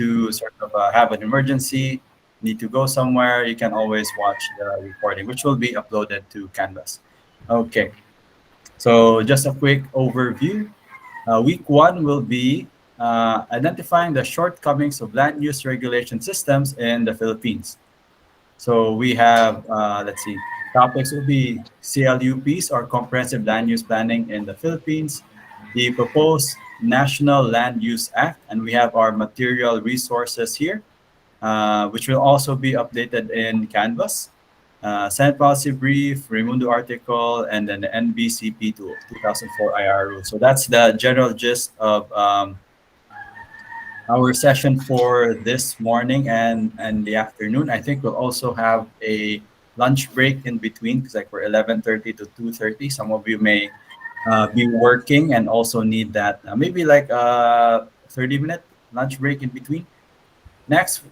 to sort of have an emergency, need to go somewhere, you can always watch the recording, which will be uploaded to Canvas. Okay, so just a quick overview. Week one will be identifying the shortcomings of land use regulation systems in the Philippines. So we have, let's see, topics will be CLUPs or Comprehensive Land Use Planning in the Philippines, the proposed National Land Use Act, and we have our material resources here, which will also be updated in Canvas. Senate Policy Brief, Raimundo article, and then the NBCP 2004 IR rule. So that's the general gist of our session for this morning and the afternoon. I think we'll also have a lunch break in between because like we're 11:30 to 2:30. Some of you may be working and also need that maybe like a 30-minute lunch break in between. Next,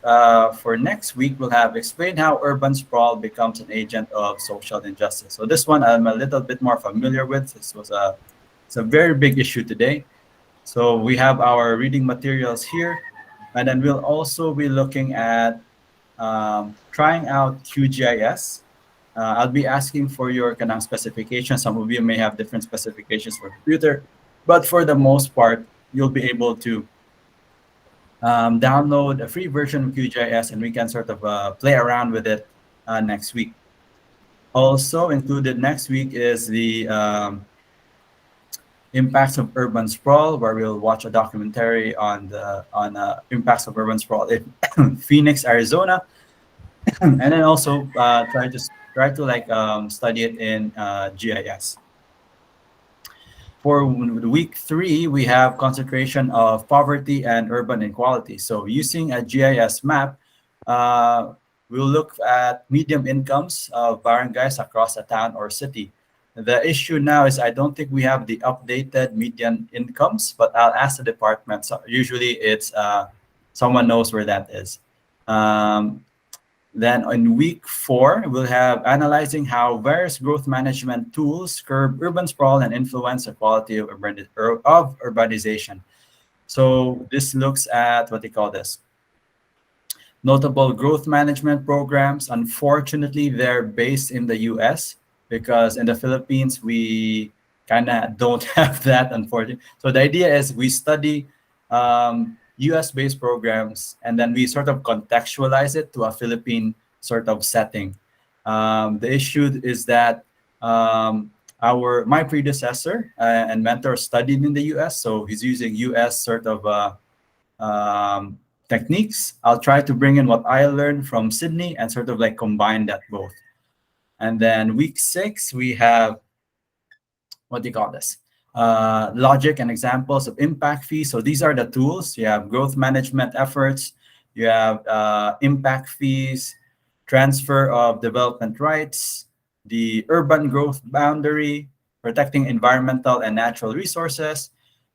for next week, we'll have explain how urban sprawl becomes an agent of social injustice. So this one I'm a little bit more familiar with. It's a very big issue today. So we have our reading materials here, and then we'll also be looking at trying out QGIS. I'll be asking for your kind of specifications. Some of you may have different specifications for computer, but for the most part, you'll be able to download a free version of QGIS, and we can sort of play around with it next week. Also included next week is the impacts of urban sprawl, where we'll watch a documentary on the impacts of urban sprawl in Phoenix, Arizona, and then also try to like study it in GIS. For week three, we have concentration of poverty and urban inequality. So using a GIS map, we'll look at medium incomes of barangays across a town or city. The issue now is I don't think we have the updated median incomes, but I'll ask the department. So usually it's someone knows where that is. Then in week four, we'll have analyzing how various growth management tools curb urban sprawl and influence the quality of urbanization. So this looks at what they call this. Notable growth management programs. Unfortunately, they're based in the US because in the Philippines, we kind of don't have that, unfortunately. So the idea is we study US-based programs, and then we sort of contextualize it to a Philippine sort of setting. The issue is that my predecessor and mentor studied in the US, so he's using US sort of techniques. I'll try to bring in what I learned from Sydney and sort of like combine that both. And then week six, we have, what do you call this? Logic and examples of impact fees. So these are the tools. You have growth management efforts, you have impact fees, transfer of development rights, the urban growth boundary, protecting environmental and natural resources,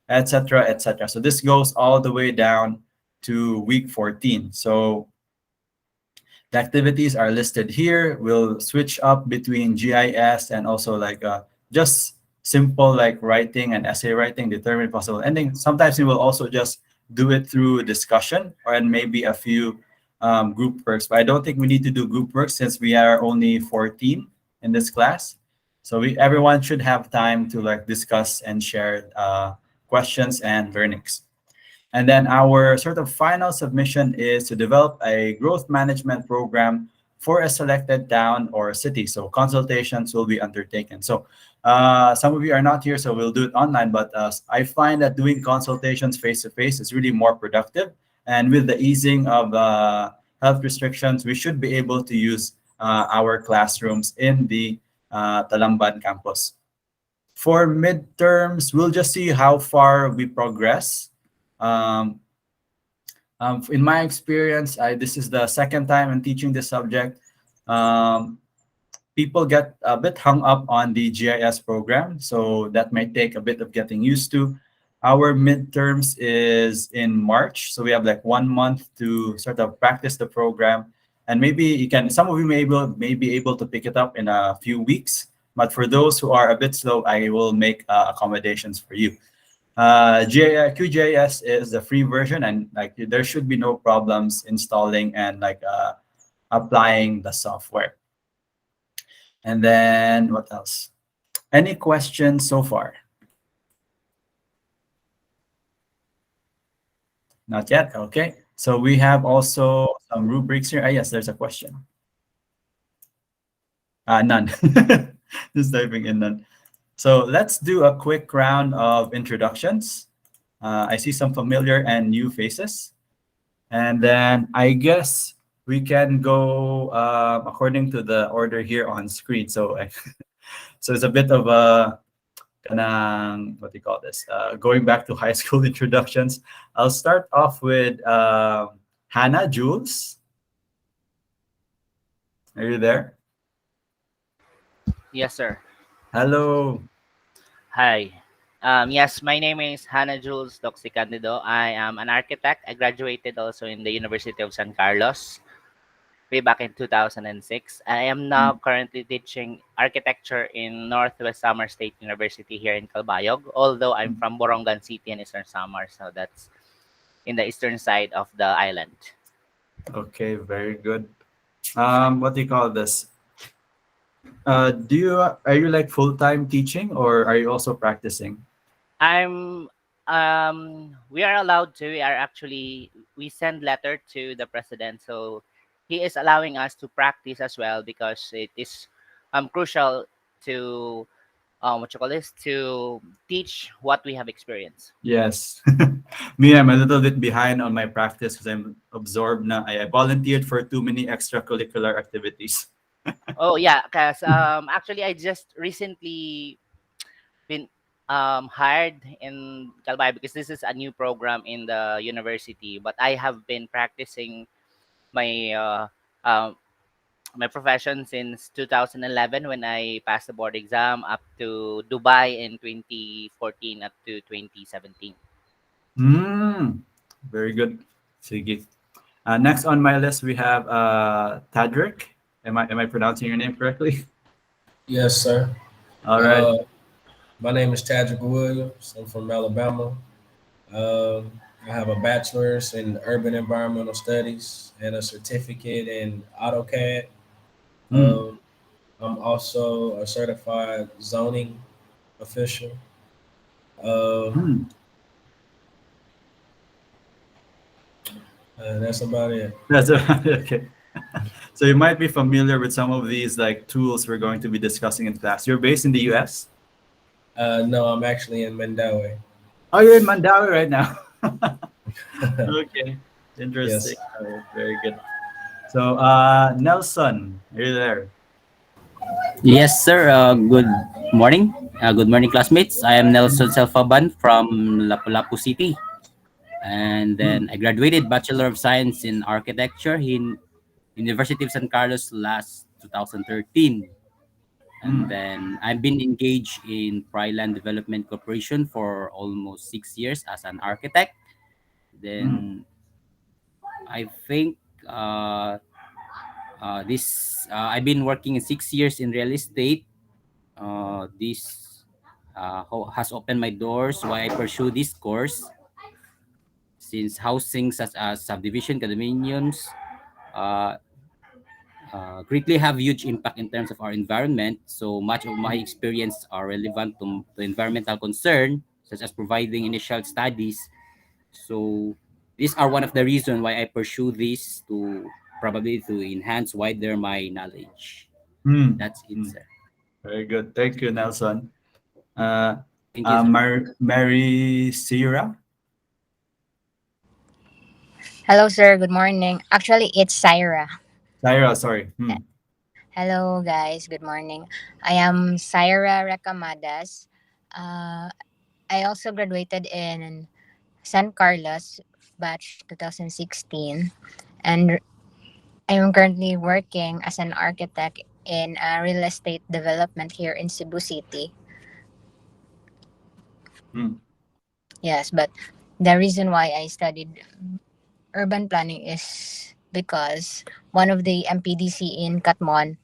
etc., etc. So this goes all the way down to week 14. So the activities are listed here. We'll switch up between GIS and also like just simple like writing and essay writing, determine possible ending. Sometimes we will also just do it through discussion or and maybe a few group works. But I don't think we need to do group work since we are only 14 in this class. So everyone should have time to like discuss and share questions and learnings. And then our sort of final submission is to develop a growth management program for a selected town or city. So consultations will be undertaken. So some of you are not here, so we'll do it online. But I find that doing consultations face-to-face is really more productive. And with the easing of health restrictions, we should be able to use our classrooms in the Talamban campus. For midterms, we'll just see how far we progress. In my experience, this is the second time I'm teaching this subject. People get a bit hung up on the GIS program, so that might take a bit of getting used to. Our midterms is in March, so we have like 1 month to sort of practice the program. And maybe you can, some of you may be able to pick it up in a few weeks. But for those who are a bit slow, I will make accommodations for you. QGIS is the free version, and like there should be no problems installing and like applying the software. And then what else? Any questions so far? Not yet. Okay. So we have also some rubrics here. Ah, yes, there's a question. None. Just typing in none. So let's do a quick round of introductions. I see some familiar and new faces. And then I guess we can go according to the order here on screen. So, so it's a bit of a what do you call this? Going back to high school introductions. I'll start off with Hannah Jules. Are you there? Yes, sir. Hello. Hi. Yes, my name is Hannah Jules Doxy Candido. I am an architect. I graduated also in the University of San Carlos way back in 2006. I am now Mm. currently teaching architecture in Northwest Samar State University here in Calbayog, although I'm from Borongan City in Eastern Samar, so that's in the eastern side of the island. Okay, very good. What do you call this? Are you like full time teaching or are you also practicing? I'm we are allowed to. We send letter to the president, so he is allowing us to practice as well because it is crucial to what you call this to teach what we have experienced. Yes. Me, I'm a little bit behind on my practice because I'm absorbed na. I volunteered for too many extracurricular activities. Oh yeah, because actually I just recently been hired in Calbay because this is a new program in the university, but I have been practicing my my profession since 2011 when I passed the board exam up to Dubai in 2014 up to 2017. Mm, very good. Sige. Next on my list, we have Tadrick. Am I pronouncing your name correctly? Yes, sir. All right. Uh, my name is Tadrick Williams. I'm from Alabama. I have a bachelor's in urban environmental studies and a certificate in AutoCAD. Mm, Um, I'm also a certified zoning official. Uh, mm. that's about it. That's okay. So you might be familiar with some of these like tools we're going to be discussing in class. You're based in the US? No, I'm actually in Mandawi. Oh, you're in Mandawi right now. Okay, Yes. interesting. All right, very good. So, Nelson, are you there? Yes, sir. Good morning. Good morning, classmates. I am Nelson Selfaban from Lapu-Lapu City. And Hmm. then I graduated Bachelor of Science in Architecture in University of San Carlos last 2013. And Hmm. then I've been engaged in Priland Development Corporation for almost 6 years as an architect. Hmm. Then I think this I've been working in 6 years in real estate. This has opened my doors why I pursue this course since housing such as subdivision condominiums uh, greatly have huge impact in terms of our environment. So much of my experience are relevant to environmental concern, such as providing initial studies. So these are one of the reasons why I pursue this to probably to enhance wider my knowledge. Hmm. That's it, Hmm. sir. Very good. Thank you, Nelson. Uh, Thank you, sir. Mary Sierra. Hello, sir. Good morning. Actually, it's Syra. Syra, sorry. Hmm. Hello, guys. Good morning. I am Syra Recamadas. Uh, I also graduated in San Carlos, batch 2016, and I am currently working as an architect in real estate development here in Cebu City. Hmm. Yes, but the reason why I studied urban planning is because one of the MPDC in Katmon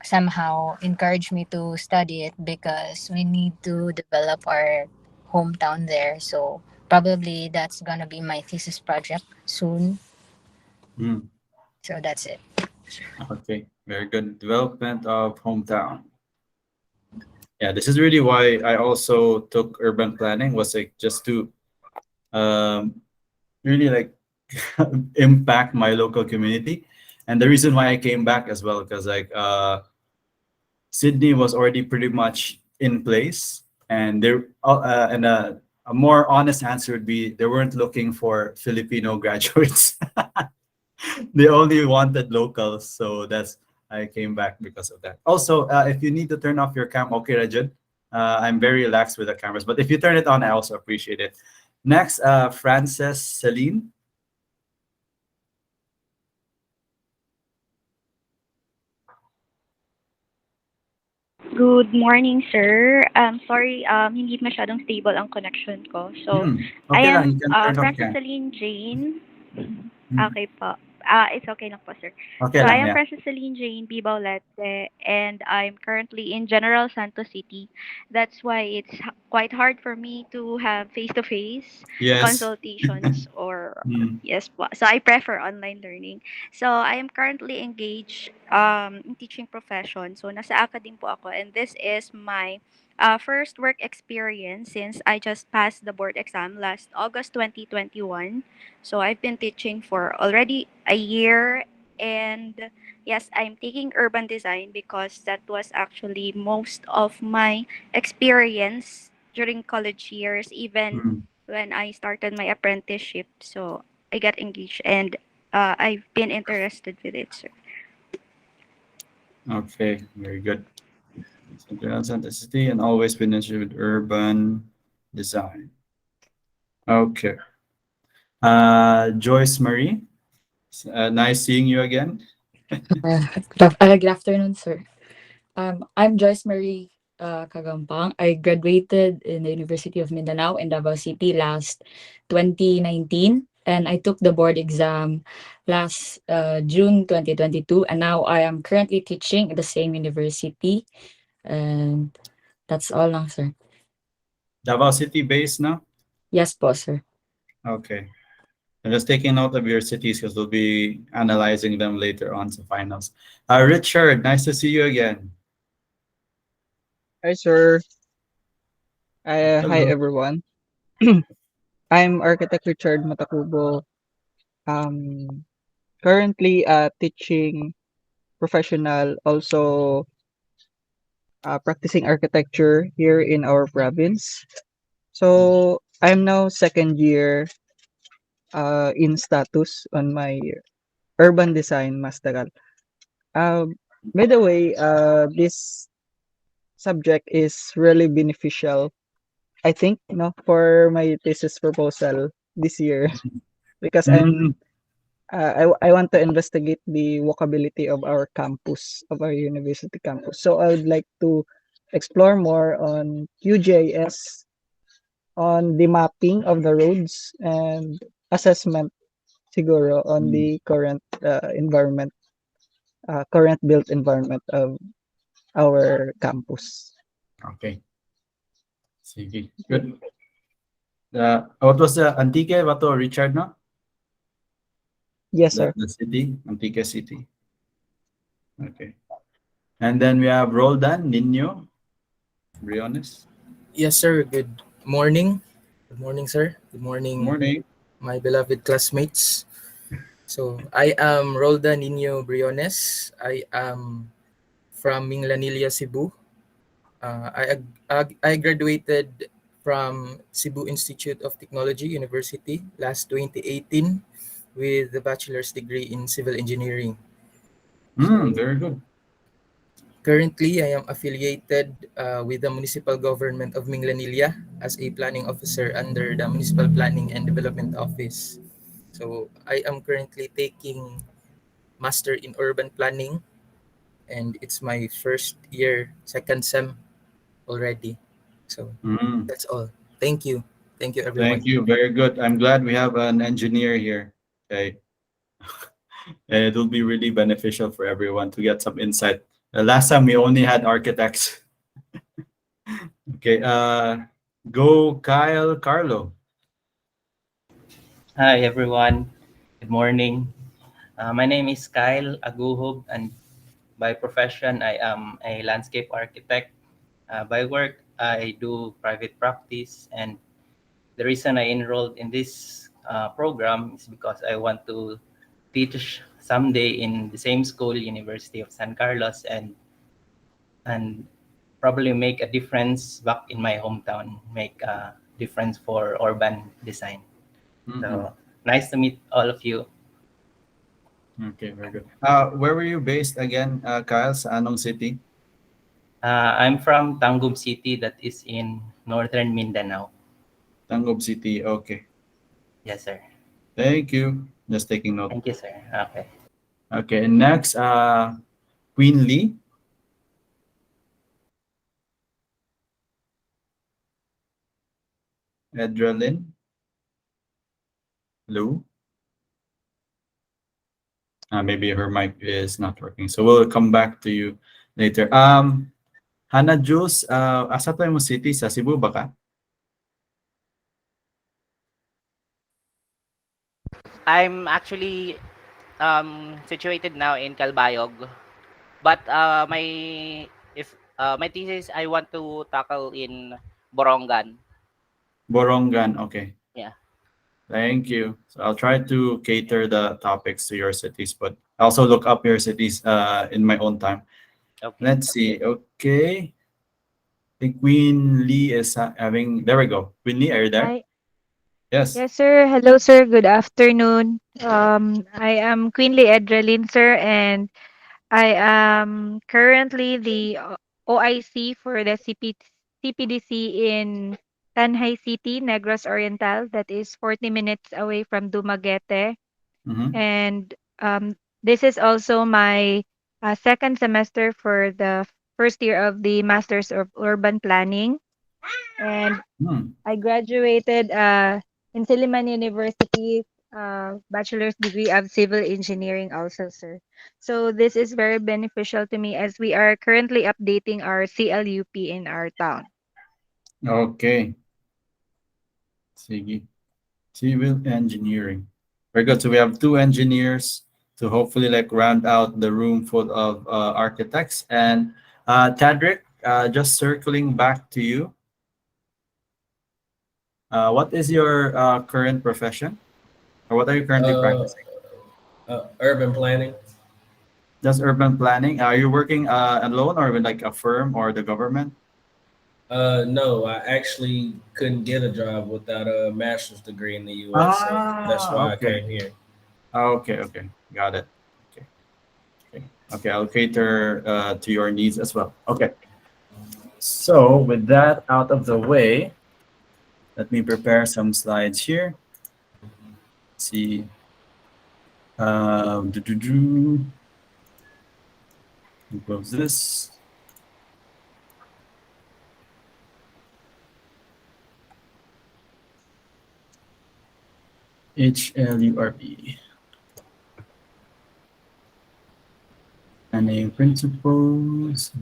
somehow encouraged me to study it because we need to develop our hometown there. So probably that's gonna be my thesis project soon. Mm, So that's it. okay, very good. Development of hometown. Yeah, this is really why I also took urban planning, was like just to um, really like impact my local community. And the reason why I came back as well, because like Sydney was already pretty much in place, and a more honest answer would be they weren't looking for Filipino graduates. They only wanted locals, so that's I came back because of that. Also, if you need to turn off your cam, okay, Rajun. I'm very relaxed with the cameras, but if you turn it on, I also appreciate it. Next, Frances Celine. Good morning, sir. Sorry, hindi masyadong stable ang connection ko. So, I Okay lang, you am can turn off Francis cam. Celine Jane. Hmm, Okay po. It's okay lang po, sir. okay So, I lang, am yeah. Francis Celine Jane B. Baulete, and I'm currently in General Santos City. That's why it's quite hard for me to have face-to-face Yes. consultations or Hmm, yes po. So, I prefer online learning. So, I am currently engaged in teaching profession. So, nasa academe po ako, and this is my first work experience since I just passed the board exam last August 2021. So I've been teaching for already a year, and yes, I'm taking urban design because that was actually most of my experience during college years, even hmm. when I started my apprenticeship. So I got engaged, and I've been interested with it, sir. Okay, very good. Central Santa City and always been interested with urban design. Okay. Joyce Marie, nice seeing you again. Good afternoon, sir. I'm Joyce Marie Kagampang. I graduated in the University of Mindanao in Davao City last 2019, and I took the board exam last June 2022, and now I am currently teaching at the same university, and that's all lang, sir. Davao City based now? Yes po, sir. Okay. I'm just taking note of your cities because we'll be analyzing them later on to finals. Richard, nice to see you again. Hi, sir. Hi, Hello. everyone. I'm Architect Richard Matacubo. Um, Currently teaching professional, also practicing architecture here in our province. So I'm now second year in status on my urban design masteral. By the way, this subject is really beneficial, I think, for my thesis proposal this year because Mm, I want to investigate the walkability of our campus, of our university campus. So I would like to explore more on QGIS, on the mapping of the roads and assessment siguro on mm, the current environment, current built environment of our campus. okay. Sige. Good. What was the Antique? Bato, Richard, no? Yes, sir. The city, Antique City. Okay. And then we have Roldan, Nino, Briones. Yes, sir. Good morning. Good morning, sir. Good morning, Morning. my beloved classmates. So, I am Rolda Nino Briones. I am from Minglanilla, Cebu. I graduated from Cebu Institute of Technology University last 2018 with a bachelor's degree in civil engineering. So, Very good. currently, I am affiliated with the municipal government of Minglanilla as a planning officer under the Municipal Planning and Development Office. So I am currently taking Master in Urban Planning, and it's my first year, second sem already. So Mm, that's all. Thank you. Thank you, thank everyone. you. Very good. I'm glad we have an engineer here. Okay. And it will be really beneficial for everyone to get some insight. Last time we only had architects. Okay. Go, Kyle Carlo. Hi everyone. Good morning. My name is Kyle Aguhob, and by profession I am a landscape architect. By work I do private practice, and the reason I enrolled in this program is because I want to teach someday in the same school, University of San Carlos, and probably make a difference back in my hometown, make a difference for urban design. Mhm. So nice to meet all of you. Okay, very good. Where were you based again, Kyle? Sa anong city? I'm from Tangub City, that is in northern Mindanao. Tangub City. Okay. Yes, sir. Thank you. Just taking note. Thank you, sir. Okay. Okay, and next, Queen Lee. Edralyn. Lou. Maybe her mic is not working. So we'll come back to you later. Hannah Jules, asa tayo mo city? Sa Cebu ba ka? I'm actually situated now in Calbayog, but my thesis I want to tackle in Borongan. Borongan, okay. Yeah. Thank you. So I'll try to cater the topics to your cities, but I also look up your cities in my own time. Okay. Let's see. Okay. I think Queen Lee is having. There we go. Queen Lee, are you there? Hi. Yes. Yes, sir. Hello, sir. Good afternoon. I am Queenly Edralyn, sir, and I am currently the OIC for the CPDC in Tanhay City, Negros Oriental. That is 40 minutes away from Dumaguete. Mhm. And this is also my second semester for the first year of the Masters of Urban Planning. And Hmm. I graduated in Silliman University, bachelor's degree of civil engineering also, sir. So this is very beneficial to me as we are currently updating our CLUP in our town. Okay. Sige. Civil engineering. Very good. So we have two engineers to hopefully like round out the room full of architects. And Tadrick, just circling back to you. What is your current profession? Or what are you currently Uh, practicing? Urban planning. Just urban planning. Are you working alone or with like a firm or the government? No, I actually couldn't get a job without a master's degree in the U.S., so that's why I Okay. came here. Okay. Got it. Okay. I'll cater to your needs as well. Okay. So with that out of the way, let me prepare some slides here. Let's see. Close this. HLURB. Planning principles.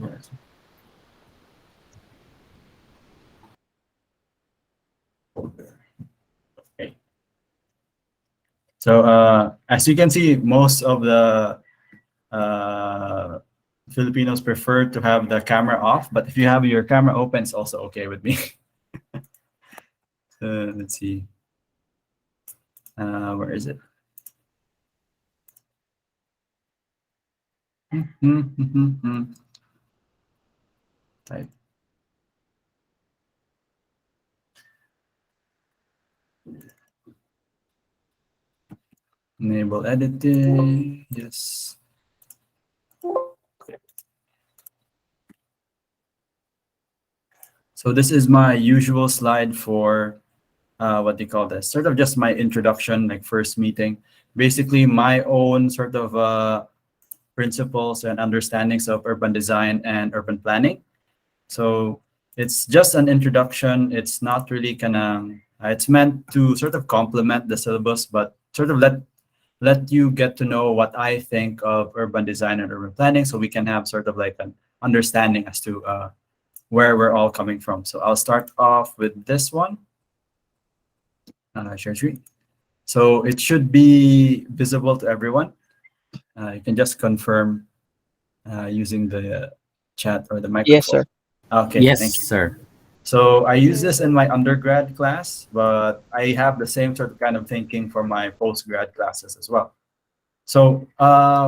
Okay. So as you can see, most of the Filipinos prefer to have the camera off, but if you have your camera open, it's also okay with me. Let's see. Where is it? Type. Enable editing. Yes. So this is my usual slide for what do you call this? Sort of just my introduction, like first meeting. Basically, my own sort of principles and understandings of urban design and urban planning. So it's just an introduction. It's not really it's meant to sort of complement the syllabus, but sort of let you get to know what I think of urban design and urban planning, so we can have sort of like an understanding as to where we're all coming from. So I'll start off with this one. Share screen. So it should be visible to everyone. You can just confirm using the chat or the microphone. Yes, sir. Okay, Yes, thank you. sir. So I use this in my undergrad class, but I have the same sort of kind of thinking for my postgrad classes as well. So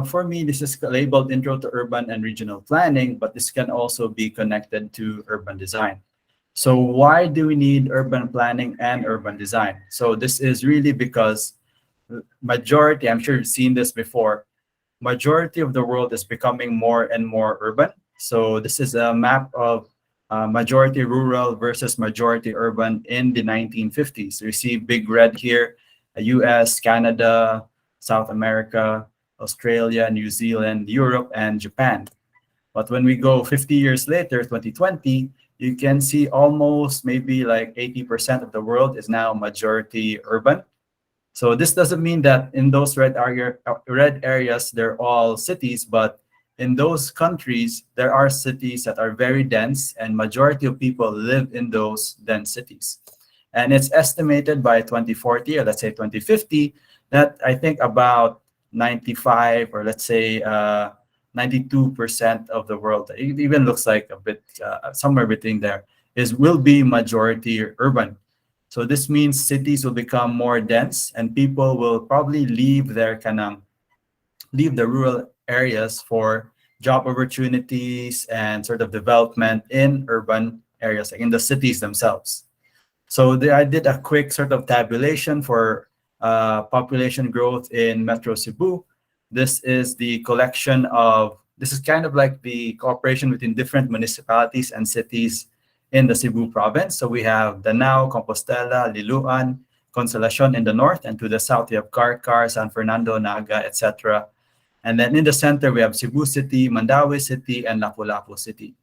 for me, this is labeled Intro to Urban and Regional Planning, but this can also be connected to urban design. So why do we need urban planning and urban design? So this is really because majority, I'm sure you've seen this before, majority of the world is becoming more and more urban. So this is a map of majority rural versus majority urban in the 1950s. So you see big red here, US, Canada, South America, Australia, New Zealand, Europe, and Japan. But when we go 50 years later, 2020, you can see almost maybe like 80% of the world is now majority urban. So this doesn't mean that in those red areas, they're all cities, but in those countries, there are cities that are very dense and majority of people live in those dense cities. And it's estimated by 2040, or let's say 2050, that I think about 95 or let's say 92% of the world, it even looks like a bit somewhere between there, will be majority urban. So this means cities will become more dense and people will probably leave the rural areas for job opportunities and sort of development in urban areas, like in the cities themselves. So I did a quick sort of tabulation for population growth in Metro Cebu. This is this is kind of like the cooperation between different municipalities and cities in the Cebu province. So we have Danao, Compostela, Liloan, Consolacion in the north, and to the south we have Carcar, San Fernando, Naga, etc. And then in the center we have Cebu City, Mandaue City, and Lapu-Lapu City.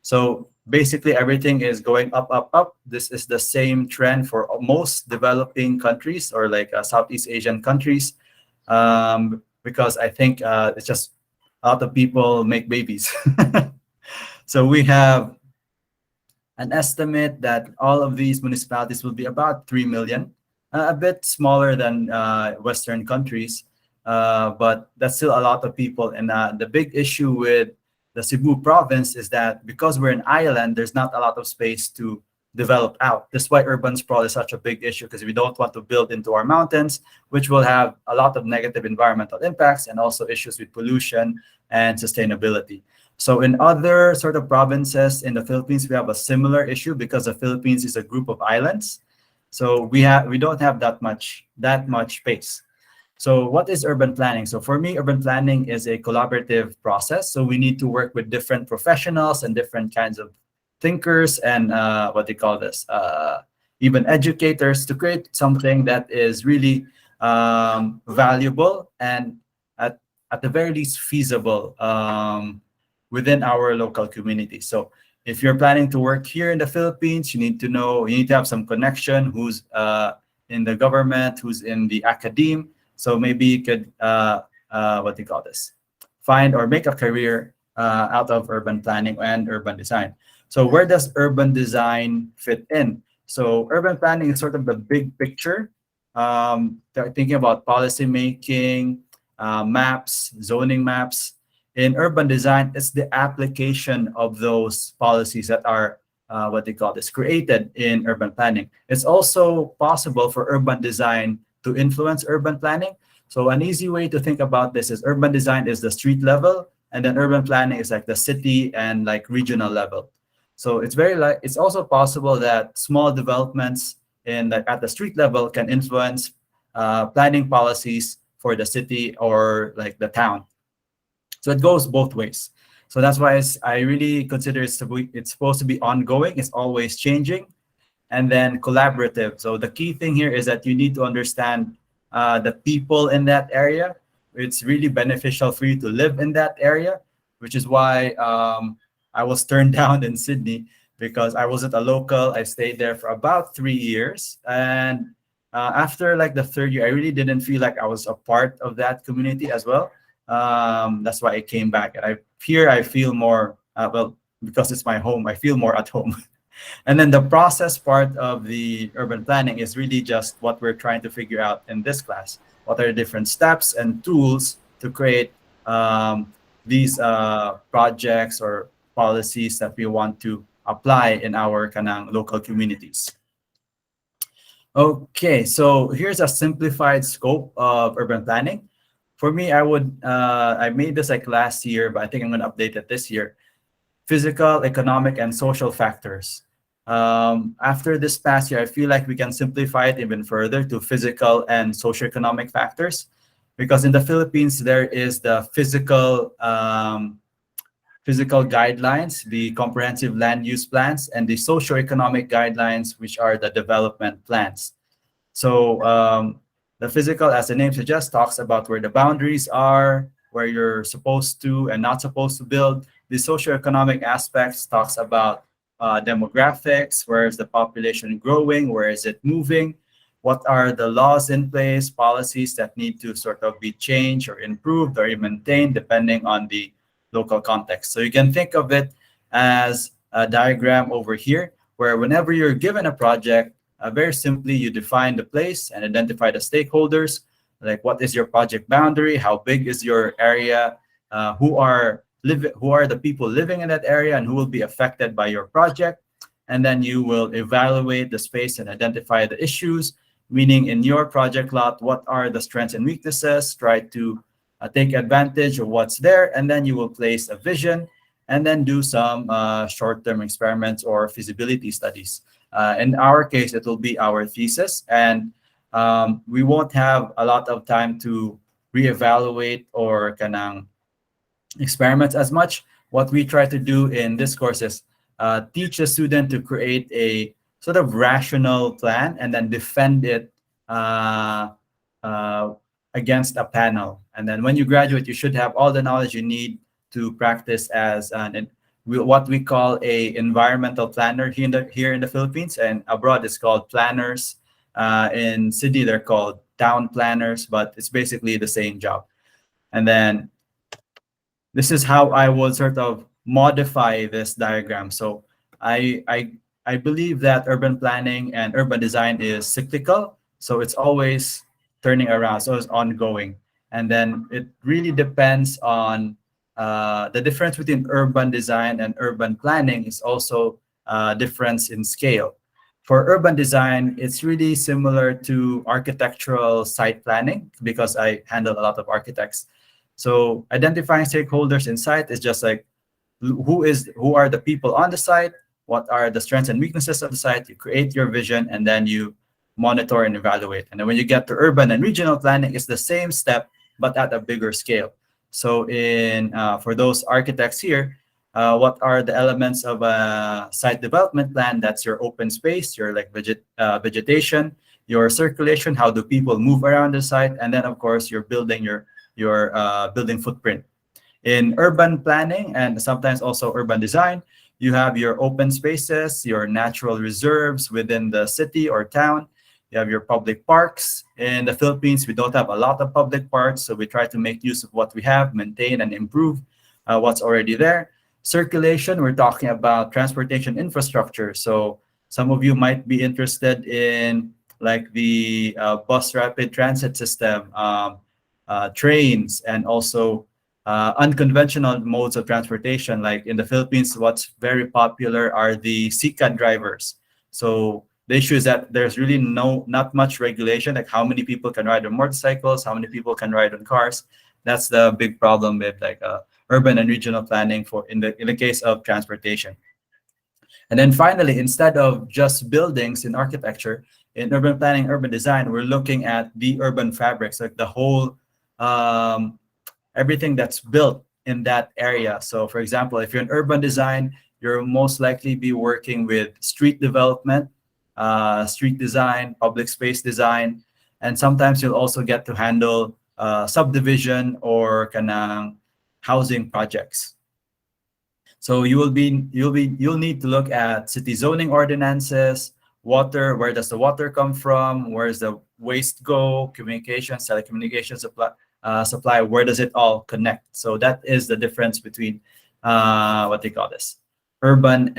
So basically everything is going up, up, up. This is the same trend for most developing countries or like Southeast Asian countries, because I think it's just a lot of people make babies. So we have an estimate that all of these municipalities will be about 3 million, a bit smaller than Western countries, but that's still a lot of people. And the big issue with the Cebu province is that because we're an island, there's not a lot of space to develop out. That's why urban sprawl is such a big issue, because we don't want to build into our mountains, which will have a lot of negative environmental impacts and also issues with pollution and sustainability. So in other sort of provinces in the Philippines, we have a similar issue because the Philippines is a group of islands. So we don't have that much space. So what is urban planning? So for me, urban planning is a collaborative process. So we need to work with different professionals and different kinds of thinkers and even educators to create something that is really valuable and at the very least feasible within our local community. So if you're planning to work here in the Philippines, you need to have some connection who's in the government, who's in the academe. So maybe you could find or make a career out of urban planning and urban design. So where does urban design fit in? So urban planning is sort of the big picture. They're thinking about policy making, maps, zoning maps. In urban design, it's the application of those policies that are created in urban planning. It's also possible for urban design to influence urban planning. So an easy way to think about this is urban design is the street level, and then urban planning is like the city and like regional level. So it's also possible that small developments at the street level can influence planning policies for the city or like the town. So it goes both ways. So that's why I really consider it's supposed to be ongoing. It's always changing. And then collaborative. So the key thing here is that you need to understand the people in that area. It's really beneficial for you to live in that area, which is why I was turned down in Sydney, because I wasn't a local. I stayed there for about 3 years. And after like the third year, I really didn't feel like I was a part of that community as well. That's why I came back. And I feel more, because it's my home, I feel more at home. And then the process part of the urban planning is really just what we're trying to figure out in this class. What are the different steps and tools to create these projects or policies that we want to apply in our kanang local communities. Okay, so here's a simplified scope of urban planning. For me, I made this like last year, but I think I'm going to update it this year. Physical, economic, and social factors. After this past year, I feel like we can simplify it even further to physical and socioeconomic factors, because in the Philippines, there is the physical guidelines, the comprehensive land use plans, and the socioeconomic guidelines, which are the development plans. So the physical, as the name suggests, talks about where the boundaries are, where you're supposed to and not supposed to build. The socioeconomic aspects talks about demographics, where is the population growing, where is it moving, what are the laws in place, policies that need to sort of be changed or improved or maintained depending on the local context. So you can think of it as a diagram over here, where whenever you're given a project, very simply, you define the place and identify the stakeholders, like what is your project boundary, how big is your area, who are the people living in that area, and who will be affected by your project. And then you will evaluate the space and identify the issues, meaning in your project lot, what are the strengths and weaknesses, try to take advantage of what's there, and then you will place a vision and then do some short-term experiments or feasibility studies. In our case, it will be our thesis, and we won't have a lot of time to reevaluate or kanang experiments as much. What we try to do in this course is teach a student to create a sort of rational plan and then defend it against a panel. And then when you graduate, you should have all the knowledge you need to practice as what we call a environmental planner here in the Philippines, and abroad it's called planners. In Sydney, they're called town planners, but it's basically the same job. And then this is how I would sort of modify this diagram. So I believe that urban planning and urban design is cyclical. So it's always turning around, so it's ongoing. And then it really depends on the difference between urban design and urban planning is also a difference in scale. For urban design, it's really similar to architectural site planning because I handle a lot of architects. So identifying stakeholders in site is just like who are the people on the site, what are the strengths and weaknesses of the site, you create your vision, and then you monitor and evaluate. And then when you get to urban and regional planning, it's the same step, but at a bigger scale. So for those architects here, what are the elements of a site development plan? That's your open space, your like vegetation, your circulation, how do people move around the site, and then of course you're building your building footprint. In urban planning and sometimes also urban design, you have your open spaces, your natural reserves within the city or town. You have your public parks. In the Philippines, we don't have a lot of public parks, so we try to make use of what we have, maintain and improve what's already there. Circulation, we're talking about transportation infrastructure. So some of you might be interested in like the bus rapid transit system, trains, and also unconventional modes of transportation. Like in the Philippines, what's very popular are the Sikat drivers. So the issue is that there's really not much regulation, like how many people can ride on motorcycles, how many people can ride on cars. That's the big problem with like urban and regional planning in the case of transportation. And then finally, instead of just buildings in architecture, in urban planning, urban design, we're looking at the urban fabrics, like the whole everything that's built in that area. So for example, if you're in urban design, you'll most likely be working with street development, street design, public space design, and sometimes you'll also get to handle subdivision or kanang housing projects. So you'll need to look at city zoning ordinances, water, where does the water come from, where does the waste go, communications, telecommunications supply, where does it all connect? So that is the difference between what they call this. urban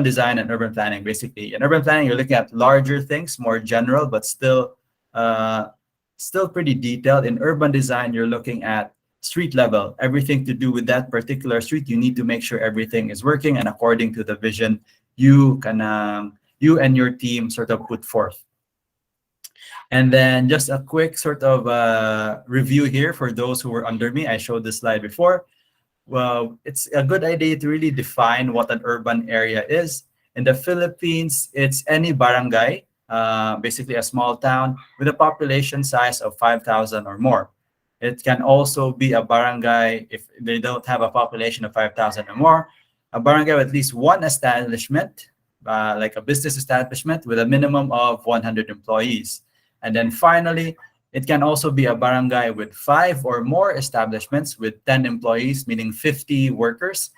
design and urban planning. Basically, in urban planning, you're looking at larger things, more general, but still pretty detailed. In urban design, you're looking at street level, everything to do with that particular street. You need to make sure everything is working and according to the vision you and your team sort of put forth. And then just a quick sort of review here for those who were under me. I showed this slide before. Well, it's a good idea to really define what an urban area is. In the Philippines, it's any barangay, basically a small town with a population size of 5,000 or more. It can also be a barangay if they don't have a population of 5,000 or more, a barangay with at least one establishment, like a business establishment with a minimum of 100 employees. And then finally, it can also be a barangay with 5 or more establishments with 10 employees, meaning 50 workers,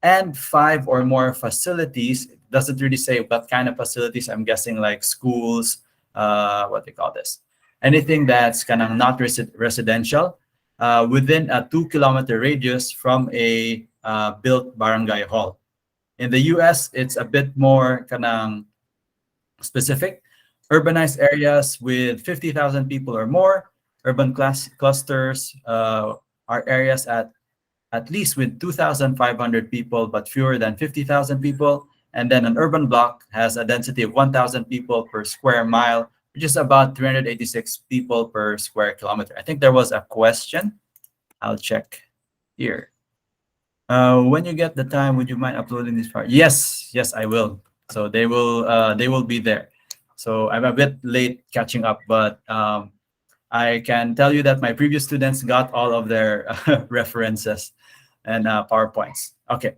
and 5 or more facilities. It doesn't really say what kind of facilities. I'm guessing like schools, what they call this. Anything that's kind of not residential within a 2-kilometer radius from a built barangay hall. In the US, it's a bit more kind of specific. Urbanized areas with 50,000 people or more. Urban clusters are areas at least with 2,500 people, but fewer than 50,000 people. And then an urban block has a density of 1,000 people per square mile, which is about 386 people per square kilometer. I think there was a question. I'll check here. When you get the time, would you mind uploading this part? Yes, I will. So they will be there. So I'm a bit late catching up, but I can tell you that my previous students got all of their references and PowerPoints. Okay.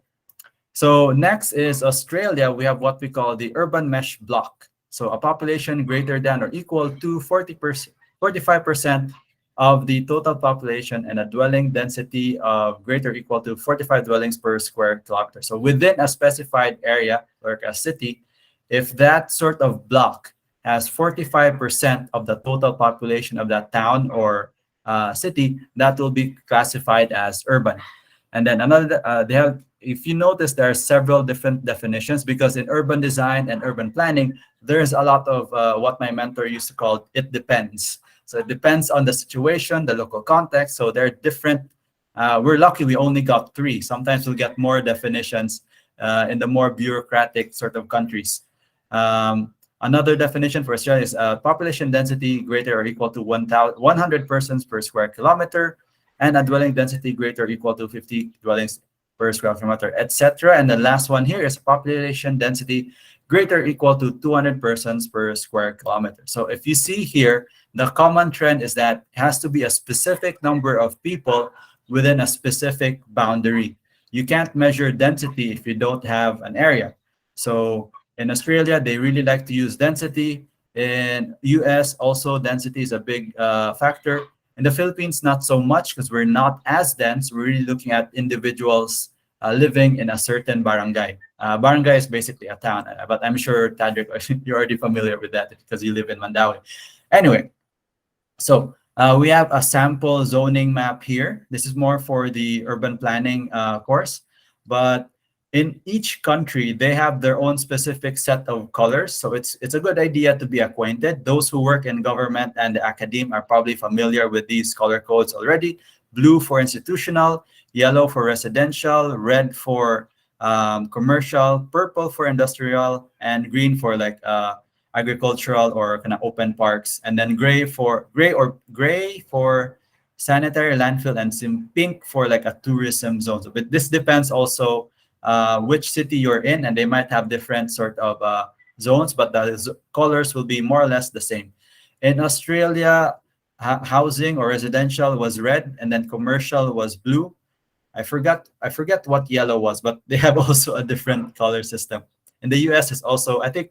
So next is Australia. We have what we call the urban mesh block. So a population greater than or equal to 45% of the total population and a dwelling density of greater or equal to 45 dwellings per square kilometer. So within a specified area, like a city, if that sort of block has 45% of the total population of that town or city, that will be classified as urban. And then another, if you notice, there are several different definitions because in urban design and urban planning, there's a lot of what my mentor used to call it depends. So it depends on the situation, the local context. So there are different, we're lucky we only got 3. Sometimes we'll get more definitions in the more bureaucratic sort of countries. Another definition for Australia is population density greater or equal to 100 persons per square kilometer, and a dwelling density greater or equal to 50 dwellings per square kilometer, etc. And the last one here is population density greater or equal to 200 persons per square kilometer. So if you see here, the common trend is that it has to be a specific number of people within a specific boundary. You can't measure density if you don't have an area. So in Australia, they really like to use density. In US, also density is a big factor. In the Philippines, not so much because we're not as dense. We're really looking at individuals living in a certain barangay. Barangay is basically a town, but I'm sure, Tadric, you're already familiar with that because you live in Mandaue. Anyway, so we have a sample zoning map here. This is more for the urban planning course, but in each country, they have their own specific set of colors. So it's a good idea to be acquainted. Those who work in government and the academe are probably familiar with these color codes already. Blue for institutional, yellow for residential, red for commercial, purple for industrial, and green for like agricultural or kind of open parks. And then gray for sanitary landfill, and some pink for like a tourism zone. So, but this depends also which city you're in, and they might have different sort of zones, but the colors will be more or less the same. In Australia, housing or residential was red, and then commercial was blue. I forget what yellow was, but they have also a different color system. In the US is also, I think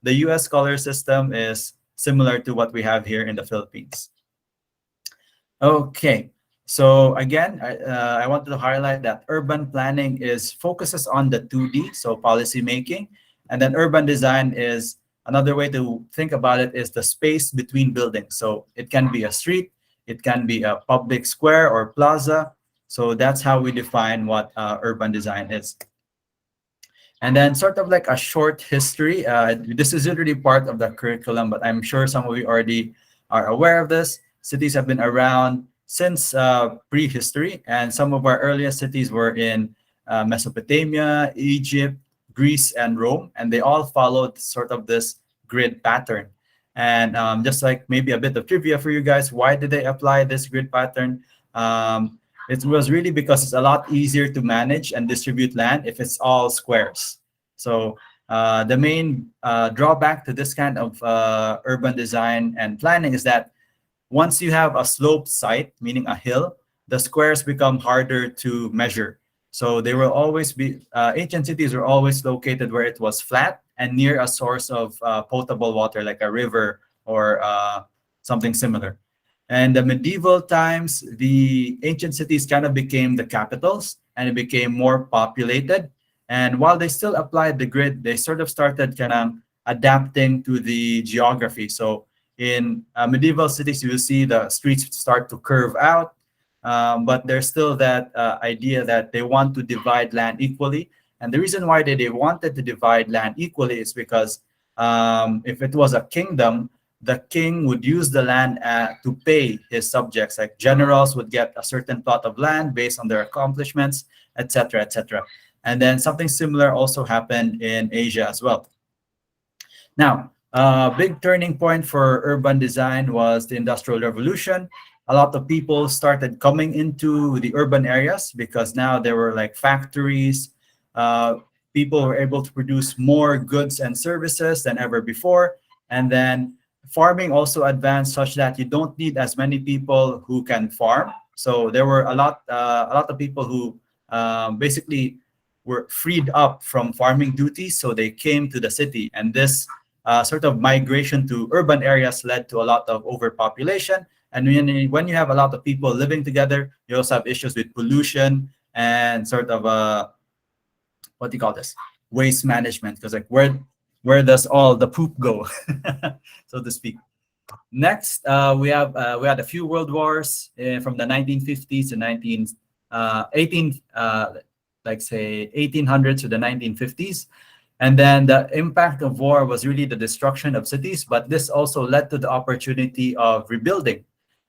the US color system is similar to what we have here in the Philippines. Okay. So again, I wanted to highlight that urban planning focuses on the 2D, so policy making, and then urban design is another way to think about it is the space between buildings. So it can be a street, it can be a public square or plaza. So that's how we define what urban design is. And then sort of like a short history. This isn't really part of the curriculum, but I'm sure some of you already are aware of this. Cities have been around since prehistory, and some of our earliest cities were in Mesopotamia, Egypt, Greece, and Rome, and they all followed sort of this grid pattern. And just like maybe a bit of trivia for you guys, why did they apply this grid pattern? It was really because it's a lot easier to manage and distribute land if it's all squares. So the main drawback to this kind of urban design and planning is that once you have a sloped site, meaning a hill, the squares become harder to measure. So they will always be, ancient cities were always located where it was flat and near a source of potable water, like a river or something similar. And the medieval times, the ancient cities kind of became the capitals and it became more populated. And while they still applied the grid, they sort of started kind of adapting to the geography. So in medieval cities, you will see the streets start to curve out, but there's still that idea that they want to divide land equally. And the reason why they wanted to divide land equally is because if it was a kingdom, the king would use the land to pay his subjects. Like generals would get a certain plot of land based on their accomplishments, etc., etc. And then something similar also happened in Asia as well. Now, a big turning point for urban design was the Industrial Revolution. A lot of people started coming into the urban areas because now there were like factories. People were able to produce more goods and services than ever before. And then farming also advanced such that you don't need as many people who can farm. So there were a lot of people who basically were freed up from farming duties, so they came to the city. And this sort of migration to urban areas led to a lot of overpopulation. And when you have a lot of people living together, you also have issues with pollution and sort of what do you call this? Waste management, because like where does all the poop go, so to speak. Next, we had a few world wars from the 1950s to 1800s to the 1950s. And then the impact of war was really the destruction of cities, but this also led to the opportunity of rebuilding.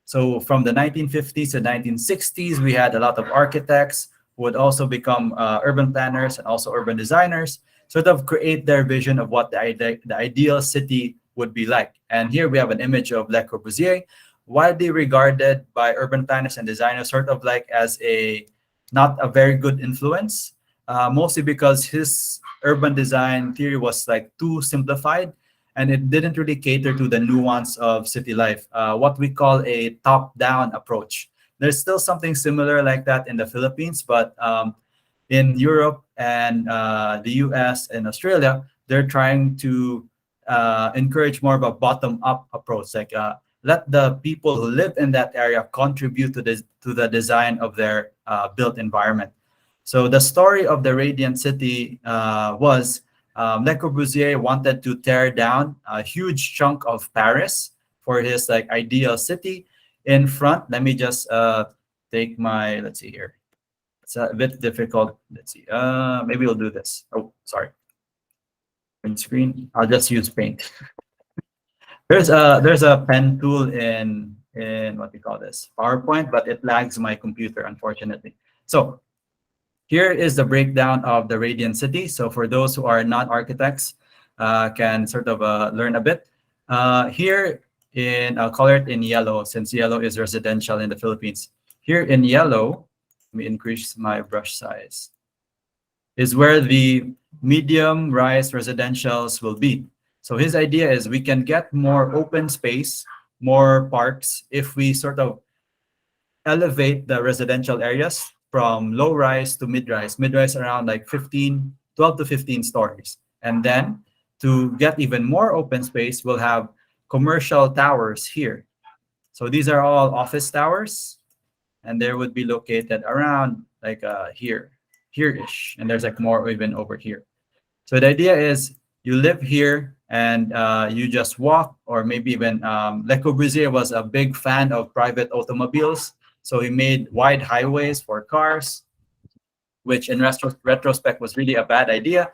So from the 1950s to 1960s, we had a lot of architects who would also become urban planners and also urban designers, sort of create their vision of what the ideal city would be like. And here we have an image of Le Corbusier, widely regarded by urban planners and designers sort of like as not a very good influence, mostly because his urban design theory was like too simplified and it didn't really cater to the nuance of city life, what we call a top-down approach. There's still something similar like that in the Philippines, but in Europe and the US and Australia, they're trying to encourage more of a bottom-up approach, like let the people who live in that area contribute to the design of their built environment. So the story of the Radiant City was Le Corbusier wanted to tear down a huge chunk of Paris for his like ideal city. In front, let me just take my, let's see here. It's a bit difficult. Let's see. Maybe we'll do this. Oh, sorry. Print screen. I'll just use Paint. There's a pen tool in what we call this PowerPoint, but it lags my computer, unfortunately. So here is the breakdown of the Radiant City. So for those who are not architects, can sort of learn a bit. Here I'll color it in yellow since yellow is residential in the Philippines. Here in yellow, let me increase my brush size, is where the medium-rise residentials will be. So his idea is we can get more open space, more parks, if we sort of elevate the residential areas from low-rise to mid-rise. Mid-rise around like 12 to 15 stories. And then to get even more open space, we'll have commercial towers here. So these are all office towers, and they would be located around like here-ish, and there's like more even over here. So the idea is you live here and you just walk, or maybe even Le Corbusier was a big fan of private automobiles, so he made wide highways for cars, which in retrospect was really a bad idea.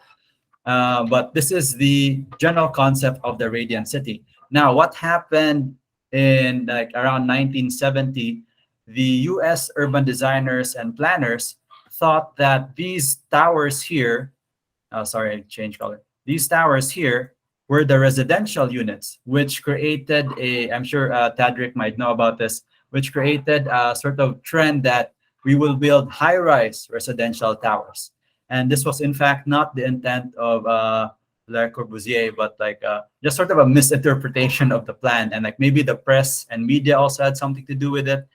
But this is the general concept of the radiant city. Now, what happened in like around 1970? The U.S. urban designers and planners thought that these towers here, oh, sorry, I changed color. These towers here were the residential units, which created a, I'm sure Tadrick might know about this, which created a sort of trend that we will build high-rise residential towers. And this was in fact not the intent of Le Corbusier, but like just sort of a misinterpretation of the plan. And like maybe the press and media also had something to do with it.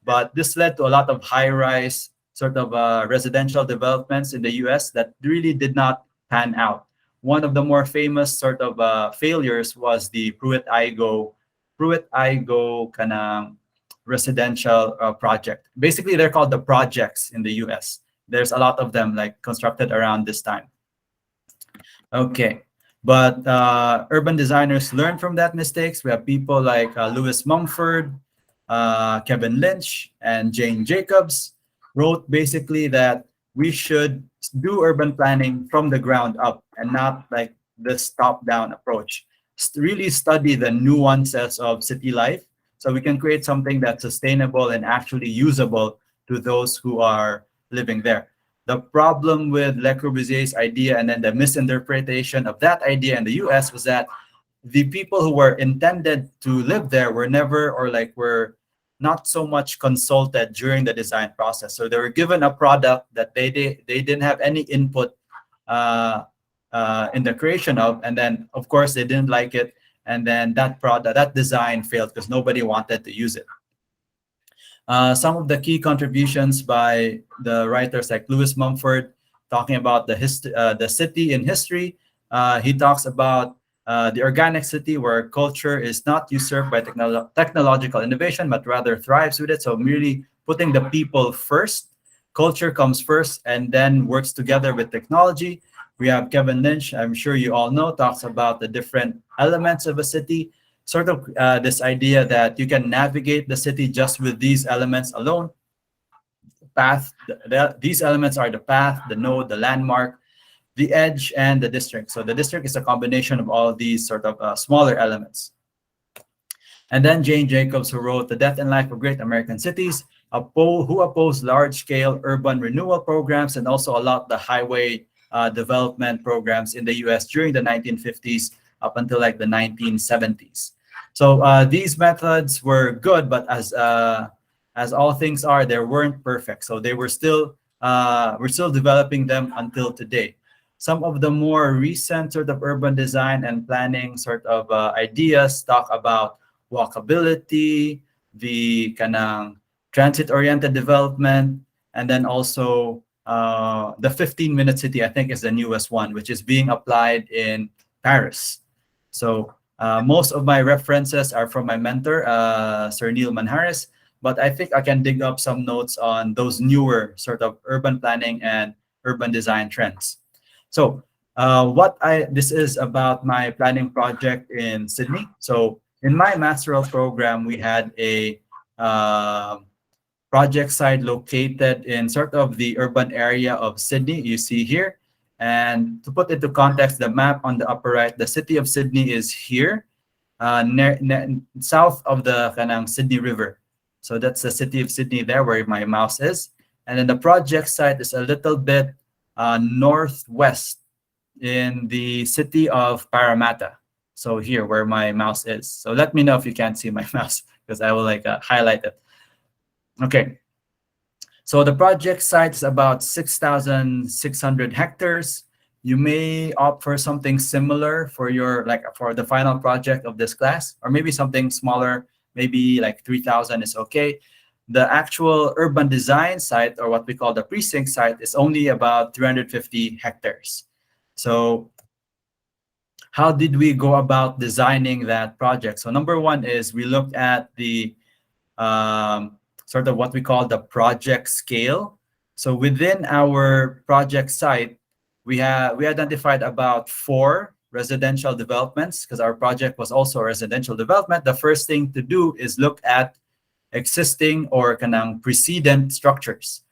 But this led to a lot of high-rise sort of residential developments in the US that really did not pan out. One of the more famous sort of failures was the Pruitt-Igoe kanang residential project. Basically, they're called the projects in the US. There's a lot of them like constructed around this time. Okay, but urban designers learn from that mistakes. We have people like Lewis Mumford, Kevin Lynch, and Jane Jacobs wrote basically that we should do urban planning from the ground up and not like this top-down approach. Really study the nuances of city life so we can create something that's sustainable and actually usable to those who are living there. The problem with Le Corbusier's idea and then the misinterpretation of that idea in the US was that the people who were intended to live there were never, or like were not so much consulted during the design process. So they were given a product that they didn't have any input in the creation of, and then of course they didn't like it, and then that design failed because nobody wanted to use it. Some of the key contributions by the writers like Lewis Mumford, talking about the city in history. He talks about the organic city where culture is not usurped by technological innovation, but rather thrives with it. So merely putting the people first. Culture comes first and then works together with technology. We have Kevin Lynch, I'm sure you all know, talks about the different elements of a city, sort of this idea that you can navigate the city just with these elements alone. These elements are the path, the node, the landmark, the edge, and the district. So the district is a combination of all these sort of smaller elements. And then Jane Jacobs, who wrote The Death and Life of Great American Cities, who opposed large-scale urban renewal programs and also a lot the highway development programs in the US during the 1950s up until like the 1970s. So these methods were good, but as all things are, they weren't perfect. So they were still, we're still developing them until today. Some of the more recent sort of urban design and planning sort of ideas talk about walkability, the kanang transit-oriented development, and then also the 15-minute city, I think, is the newest one, which is being applied in Paris. So most of my references are from my mentor, Sir Neil Manharis, but I think I can dig up some notes on those newer sort of urban planning and urban design trends. So this is about my planning project in Sydney. So in my masteral program, we had a project site located in sort of the urban area of Sydney, you see here. And to put into context, the map on the upper right, the city of Sydney is here, south of the kanang Sydney River. So that's the city of Sydney there where my mouse is. And then the project site is a little bit northwest in the city of Parramatta. So here where my mouse is. So let me know if you can't see my mouse because I will like highlight it. Okay. So the project site is about 6,600 hectares. You may opt for something similar for your for the final project of this class, or maybe something smaller, maybe like 3,000 is okay. The actual urban design site, or what we call the precinct site, is only about 350 hectares. So how did we go about designing that project? So number one is we looked at the sort of what we call the project scale. So within our project site, we identified about 4 residential developments because our project was also a residential development. The first thing to do is look at existing or kanang precedent structures.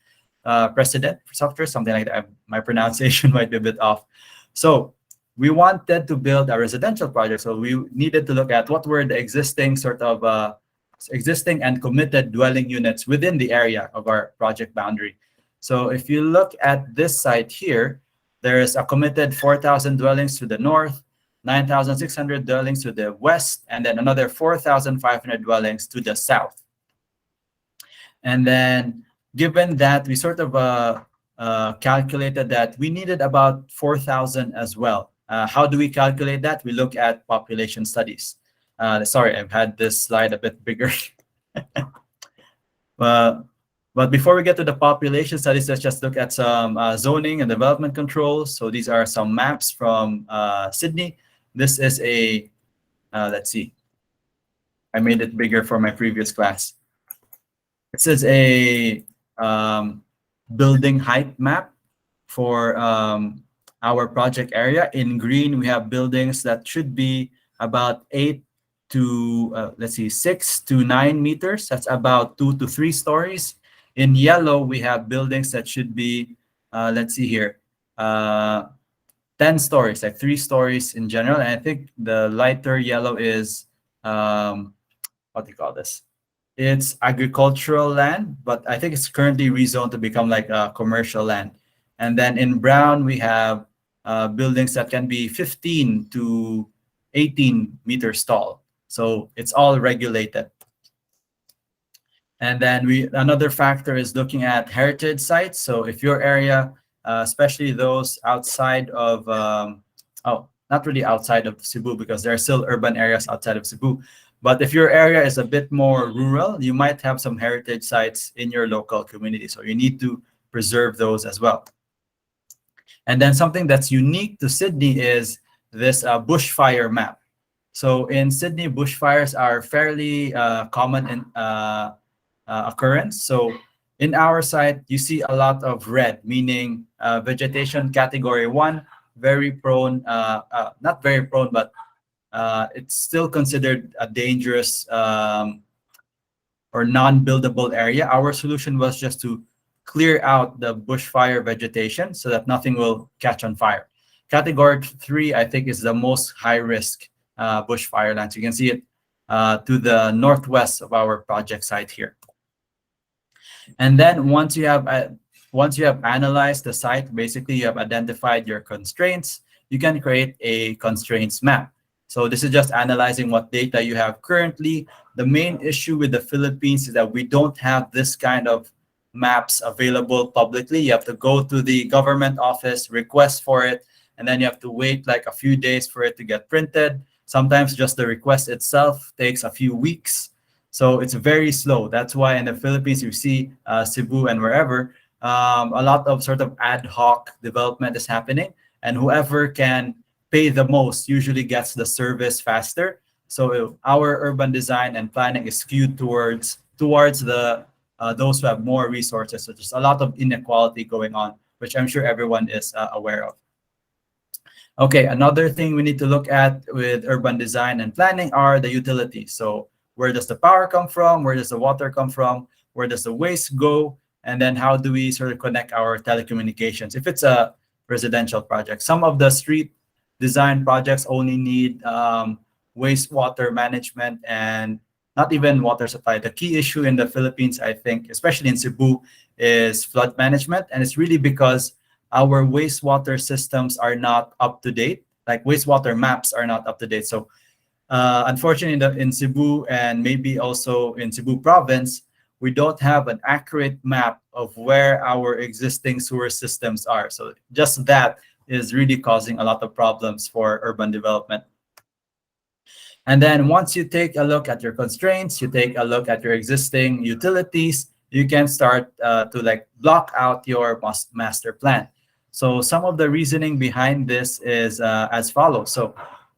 Precedent structures, something like that. My pronunciation might be a bit off. So we wanted to build a residential project, so we needed to look at what were the existing existing and committed dwelling units within the area of our project boundary. So if you look at this site here, there is a committed 4,000 dwellings to the north, 9,600 dwellings to the west, and then another 4,500 dwellings to the south. And then given that, we sort of calculated that we needed about 4,000 as well. How do we calculate that? We look at population studies. Sorry, I've had this slide a bit bigger. But before we get to the population studies, let's just look at some zoning and development controls. So these are some maps from Sydney. This is a, let's see, I made it bigger for my previous class. This is a building height map for our project area. In green, we have buildings that should be about 8 to, let's see, 6 to 9 meters. That's about 2 to 3 stories. In yellow, we have buildings that should be, let's see here, 10 stories, like 3 stories in general. And I think the lighter yellow is, what do you call this? It's agricultural land, but I think it's currently rezoned to become like a commercial land. And then in brown, we have buildings that can be 15 to 18 meters tall. So it's all regulated. And then another factor is looking at heritage sites. So if your area, especially those outside of, not really outside of Cebu, because there are still urban areas outside of Cebu. But if your area is a bit more rural, you might have some heritage sites in your local community. So you need to preserve those as well. And then something that's unique to Sydney is this bushfire map. So in Sydney, bushfires are fairly common in occurrence. So in our site, you see a lot of red, meaning vegetation category 1, very prone, not very prone, but it's still considered a dangerous or non-buildable area. Our solution was just to clear out the bushfire vegetation so that nothing will catch on fire. Category 3, I think, is the most high-risk bushfire lands. You can see it to the northwest of our project site here. And then once you have analyzed the site, basically you have identified your constraints, you can create a constraints map. So this is just analyzing what data you have currently. The main issue with the Philippines is that we don't have this kind of maps available publicly. You have to go to the government office, request for it, and then you have to wait like a few days for it to get printed. Sometimes just the request itself takes a few weeks. So it's very slow. That's why in the Philippines, you see Cebu and wherever, a lot of sort of ad hoc development is happening. And whoever can pay the most usually gets the service faster. So our urban design and planning is skewed towards the those who have more resources. So there's a lot of inequality going on, which I'm sure everyone is aware of. Okay, another thing we need to look at with urban design and planning are the utilities. So where does the power come from? Where does the water come from? Where does the waste go? And then how do we sort of connect our telecommunications? If it's a residential project, some of the street design projects only need wastewater management and not even water supply. The key issue in the Philippines, I think, especially in Cebu, is flood management. And it's really because our wastewater systems are not up to date. Like wastewater maps are not up to date. So unfortunately, in Cebu and maybe also in Cebu province, we don't have an accurate map of where our existing sewer systems are. So just that is really causing a lot of problems for urban development. And then once you take a look at your constraints, you take a look at your existing utilities, you can start to like block out your master plan. So some of the reasoning behind this is as follows. So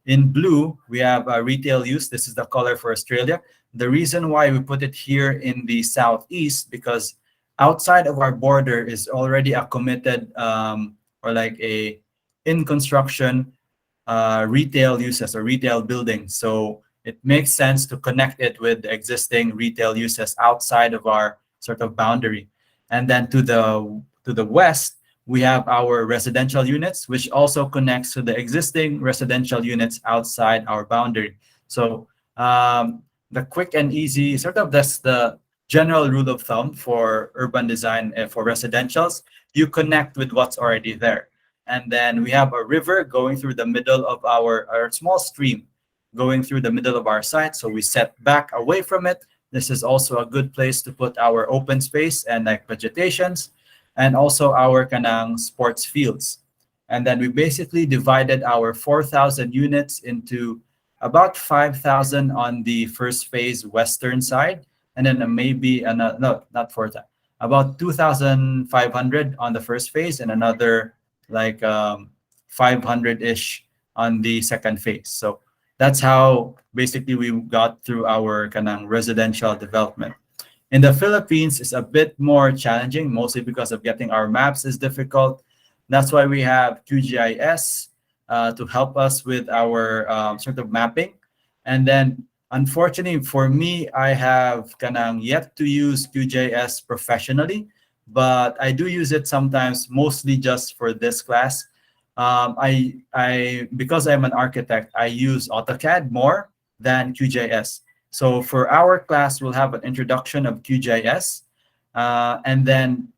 in blue, we have retail use. This is the color for Australia. The reason why we put it here in the southeast, because outside of our border is already a committed or like a in construction retail uses or retail buildings. So it makes sense to connect it with the existing retail uses outside of our sort of boundary. And then to the west, we have our residential units, which also connects to the existing residential units outside our boundary. So the quick and easy, sort of that's the general rule of thumb for urban design for residentials. You connect with what's already there. And then we have a river going through the middle of our small stream going through the middle of our site. So we set back away from it. This is also a good place to put our open space and like vegetations, and also our kanang sports fields. And then we basically divided our 4,000 units into about 5,000 on the first phase western side, and then maybe another, no, not 4,000, about 2,500 on the first phase, and another like 500-ish on the second phase. So that's how basically we got through our kanang residential development. In the Philippines, it's a bit more challenging, mostly because of getting our maps is difficult. That's why we have QGIS to help us with our sort of mapping. And then, unfortunately for me, I have kanang yet to use QGIS professionally, but I do use it sometimes, mostly just for this class. Because I'm an architect, I use AutoCAD more than QGIS. So for our class, we'll have an introduction of QGIS. And then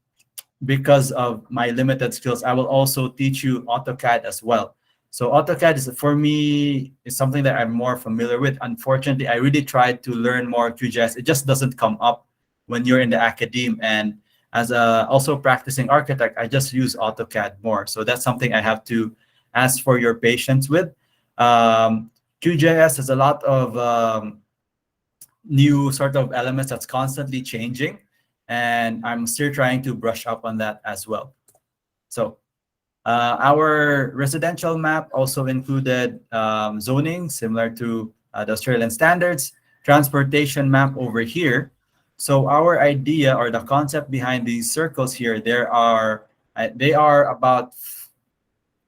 because of my limited skills, I will also teach you AutoCAD as well. So AutoCAD is, for me, is something that I'm more familiar with. Unfortunately, I really tried to learn more QGIS. It just doesn't come up when you're in the academe. And as a also practicing architect, I just use AutoCAD more. So that's something I have to ask for your patience with. QGIS has a lot of new sort of elements that's constantly changing, and I'm still trying to brush up on that as well. So our residential map also included zoning similar to the Australian standards, transportation map over here. So our idea or the concept behind these circles here, they are about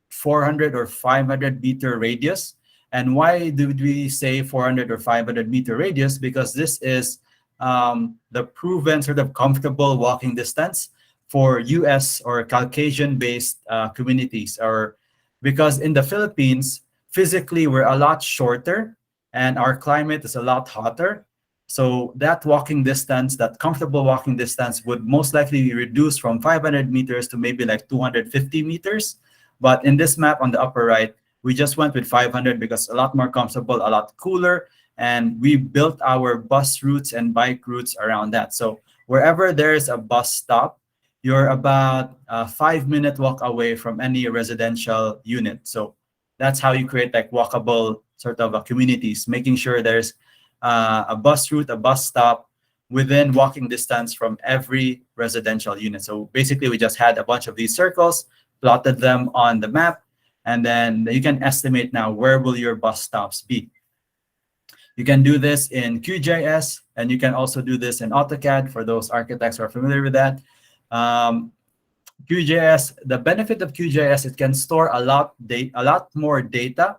400 or 500 meter radius. And why did we say 400 or 500 meter radius? Because this is the proven sort of comfortable walking distance for US or Caucasian-based communities. Or because in the Philippines, physically we're a lot shorter and our climate is a lot hotter. So that walking distance, that comfortable walking distance would most likely be reduced from 500 meters to maybe like 250 meters. But in this map on the upper right, we just went with 500 because a lot more comfortable, a lot cooler. And we built our bus routes and bike routes around that. So wherever there's a bus stop, you're about a 5-minute walk away from any residential unit. So that's how you create like walkable sort of communities, making sure there's a bus route, a bus stop within walking distance from every residential unit. So basically we just had a bunch of these circles, plotted them on the map, and then you can estimate now where will your bus stops be. You can do this in QGIS, and you can also do this in AutoCAD for those architects who are familiar with that. QGIS, the benefit of QGIS, it can store a lot more data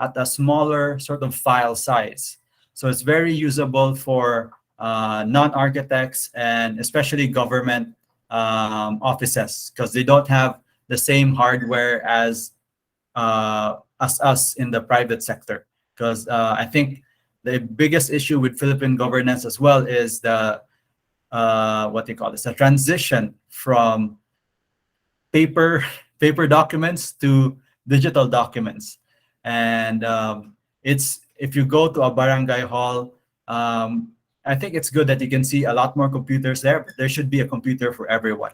at a smaller sort of file size. So it's very usable for non-architects and especially government offices, because they don't have the same hardware as us in the private sector. Because I think the biggest issue with Philippine governance as well is the the transition from paper documents to digital documents. And if you go to a barangay hall, I think it's good that you can see a lot more computers there, but there should be a computer for everyone.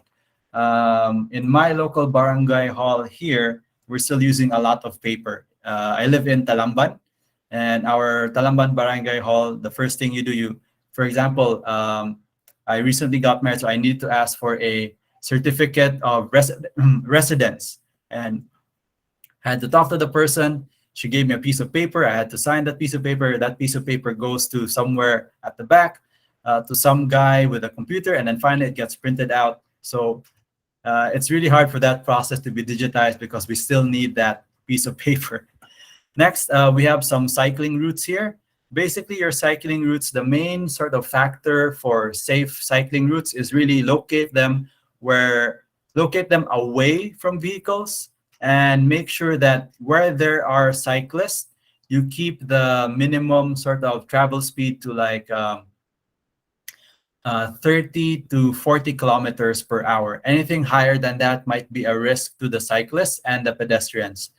In my local barangay hall here, we're still using a lot of paper. I live in Talamban, and our Talamban barangay hall, the first thing you do, for example, I recently got married, so I need to ask for a certificate of residence, and I had to talk to the person. She gave me a piece of paper. I had to sign that piece of paper. That piece of paper goes to somewhere at the back, to some guy with a computer, and then finally it gets printed out. So it's really hard for that process to be digitized because we still need that piece of paper. Next, we have some cycling routes here. Basically, your cycling routes, the main sort of factor for safe cycling routes is really locate them where locate them away from vehicles, and make sure that where there are cyclists, you keep the minimum sort of travel speed to like 30 to 40 kilometers per hour. Anything higher than that might be a risk to the cyclists and the pedestrians.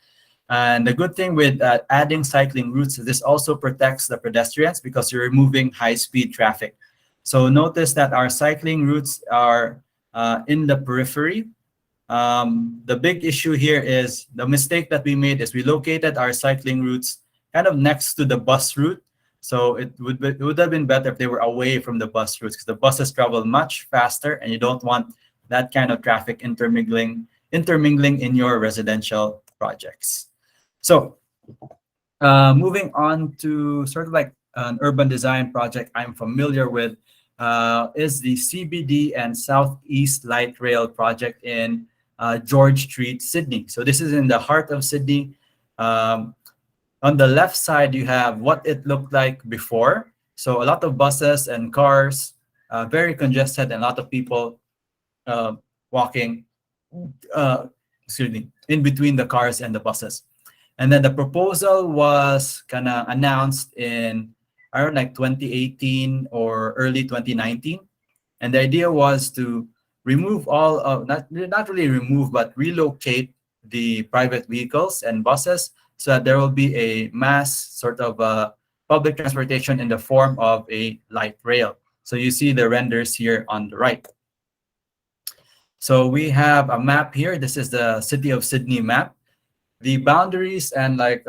And the good thing with adding cycling routes is this also protects the pedestrians because you're removing high-speed traffic. So notice that our cycling routes are in the periphery. The big issue here is the mistake that we made is we located our cycling routes kind of next to the bus route. So it would have been better if they were away from the bus routes, because the buses travel much faster and you don't want that kind of traffic intermingling in your residential projects. So moving on to sort of like an urban design project I'm familiar with is the CBD and Southeast Light Rail project in George Street, Sydney. So this is in the heart of Sydney. On the left side, you have what it looked like before. So a lot of buses and cars, very congested, and a lot of people walking, in between the cars and the buses. And then the proposal was kind of announced in around like 2018 or early 2019. And the idea was to remove all of, not really remove, but relocate the private vehicles and buses so that there will be a mass sort of public transportation in the form of a light rail. So you see the renders here on the right. So we have a map here. This is the City of Sydney map. The boundaries and like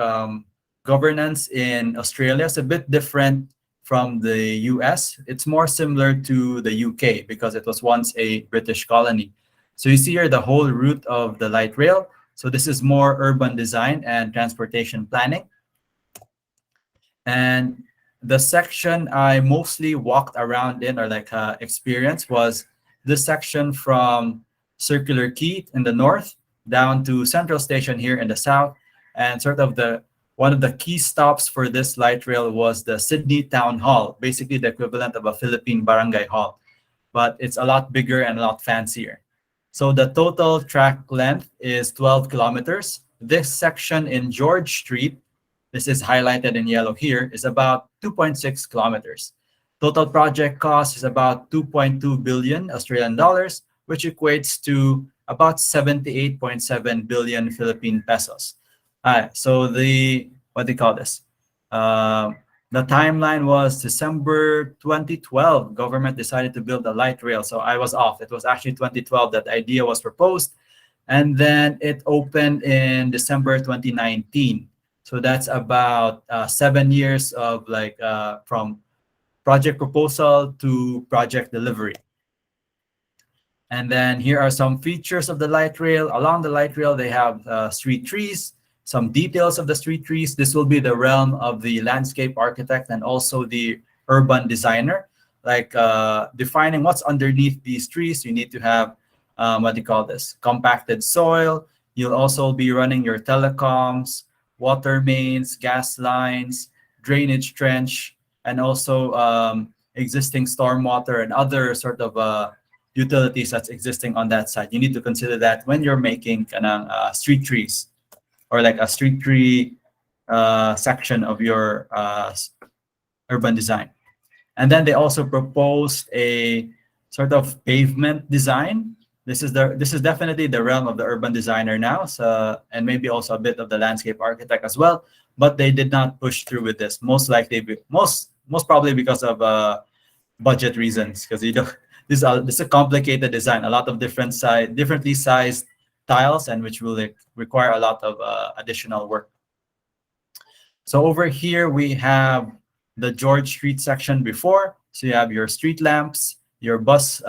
governance in Australia is a bit different from the US. It's more similar to the UK because it was once a British colony. So you see here the whole route of the light rail. So this is more urban design and transportation planning. And the section I mostly walked around in or like experienced was this section from Circular Quay in the north down to Central Station here in the south. And sort of one of the key stops for this light rail was the Sydney Town Hall, basically the equivalent of a Philippine barangay hall, but it's a lot bigger and a lot fancier. So the total track length is 12 kilometers. This section in George Street, this is highlighted in yellow here, is about 2.6 kilometers. Total project cost is about 2.2 billion Australian dollars, which equates to about 78.7 billion Philippine pesos. So what do you call this? The timeline was December 2012. Government decided to build a light rail. So I was off. It was actually 2012 that the idea was proposed. And then it opened in December 2019. So that's about 7 years of like from project proposal to project delivery. And then here are some features of the light rail. Along the light rail, they have street trees, some details of the street trees. This will be the realm of the landscape architect and also the urban designer. Like defining what's underneath these trees, you need to have, compacted soil. You'll also be running your telecoms, water mains, gas lines, drainage trench, and also existing stormwater and other sort of utilities that's existing on that side. You need to consider that when you're making street trees or like a street tree section of your urban design. And then they also proposed a sort of pavement design. This is definitely the realm of the urban designer now, so, and maybe also a bit of the landscape architect as well. But they did not push through with this. Most probably because of budget reasons. Because this is a complicated design, a lot of differently sized tiles, and which will require a lot of additional work. So over here we have the George Street section before. So you have your street lamps, your bus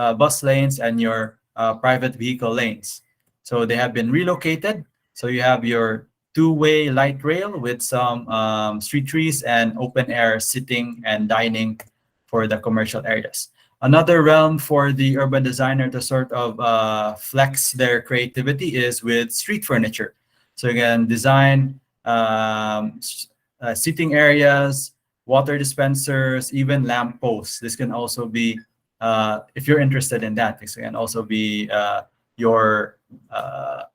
lanes, and your private vehicle lanes. So they have been relocated. So you have your two-way light rail with some street trees and open air sitting and dining for the commercial areas. Another realm for the urban designer to sort of flex their creativity is with street furniture. So you can design seating areas, water dispensers, even lamp posts. This can also be, if you're interested in that, this can also be your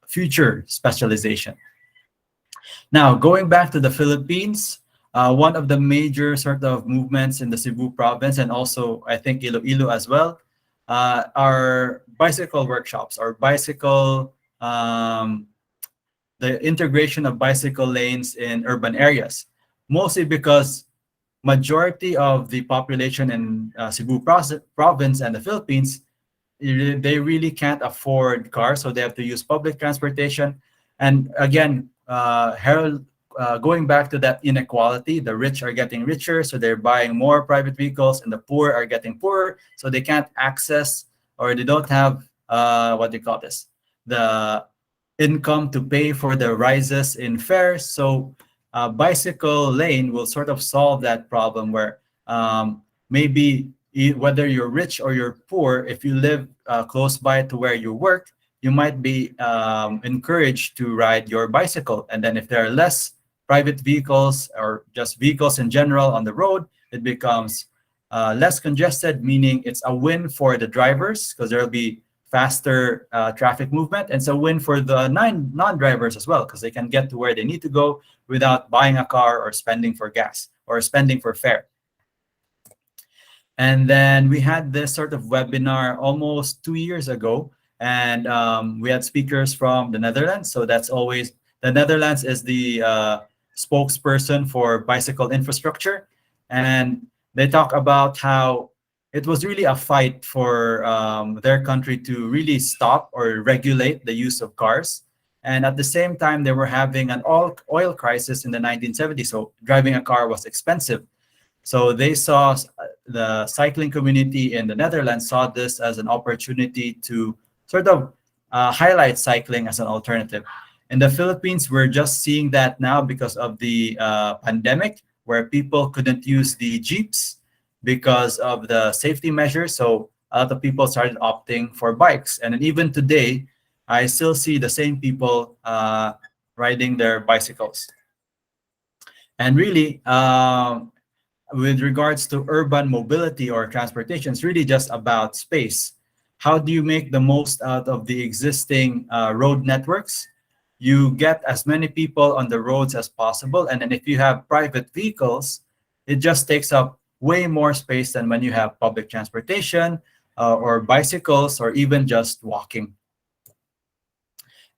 future specialization. Now, going back to the Philippines, one of the major sort of movements in the Cebu province, and also I think Iloilo as well, are bicycle workshops or bicycle, the integration of bicycle lanes in urban areas, mostly because majority of the population in Cebu province and the Philippines, they really can't afford cars, so they have to use public transportation. And again, going back to that inequality, the rich are getting richer, so they're buying more private vehicles, and the poor are getting poorer, so they can't access, or they don't have what do you call this, the income to pay for the rises in fares. So bicycle lane will sort of solve that problem, where maybe whether you're rich or you're poor, if you live close by to where you work, you might be encouraged to ride your bicycle. And then if there are less private vehicles or just vehicles in general on the road, it becomes less congested, meaning it's a win for the drivers because there will be faster traffic movement. And it's a win for the non-drivers as well, because they can get to where they need to go without buying a car or spending for gas or spending for fare. And then we had this sort of webinar almost 2 years ago, and we had speakers from the Netherlands. So that's always, the Netherlands is the spokesperson for bicycle infrastructure. And they talk about how it was really a fight for their country to really stop or regulate the use of cars. And at the same time, they were having an oil crisis in the 1970s. So driving a car was expensive. So they saw, the cycling community in the Netherlands saw this as an opportunity to sort of highlight cycling as an alternative. In the Philippines, we're just seeing that now because of the pandemic, where people couldn't use the jeeps because of the safety measures. So a lot of people started opting for bikes. And then even today, I still see the same people riding their bicycles. And really, with regards to urban mobility or transportation, it's really just about space. How do you make the most out of the existing road networks? You get as many people on the roads as possible. And then if you have private vehicles, it just takes up way more space than when you have public transportation or bicycles or even just walking.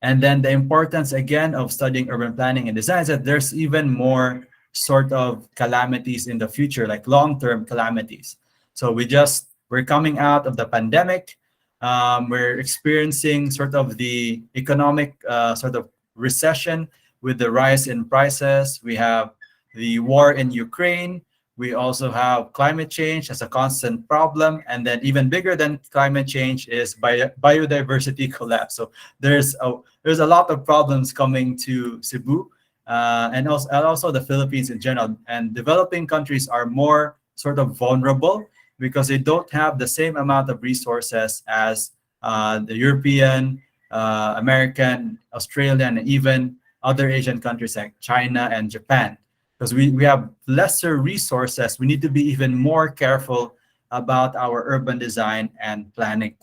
And then the importance, again, of studying urban planning and design is that there's even more sort of calamities in the future, like long-term calamities. So we're coming out of the pandemic. We're experiencing sort of the economic sort of recession with the rise in prices. We have the war in Ukraine. We also have climate change as a constant problem. And then even bigger than climate change is biodiversity collapse. So there's a lot of problems coming to Cebu. And also the Philippines in general. And developing countries are more sort of vulnerable because they don't have the same amount of resources as the European, American, Australian, and even other Asian countries like China and Japan. Because we have lesser resources, we need to be even more careful about our urban design and planning.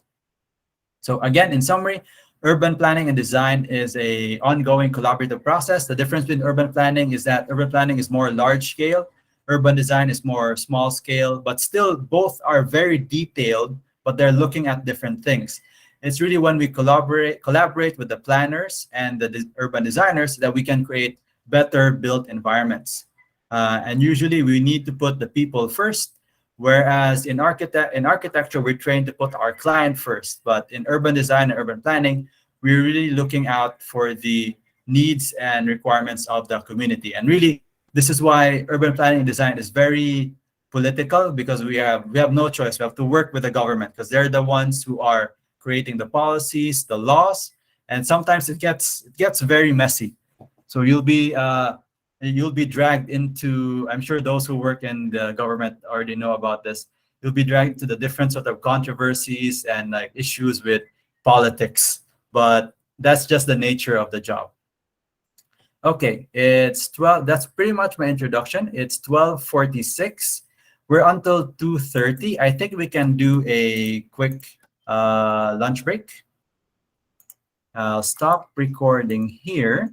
So again, in summary, urban planning and design is an ongoing collaborative process. The difference between urban planning is that urban planning is more large scale, urban design is more small scale, but still both are very detailed, but they're looking at different things. It's really when we collaborate with the planners and the urban designers that we can create better built environments. And usually we need to put the people first, whereas in architecture, we're trained to put our client first. But in urban design and urban planning, we're really looking out for the needs and requirements of the community. And really, this is why urban planning and design is very political, because we have no choice. We have to work with the government because they're the ones who are creating the policies, the laws, and sometimes it gets very messy. So you'll be dragged into, I'm sure those who work in the government already know about this, you'll be dragged to the different sort of controversies and like issues with politics, but that's just the nature of the job. Okay, it's 12, that's pretty much my introduction. It's 12:46. We're until 2:30. I think we can do a quick lunch break. I'll stop recording here.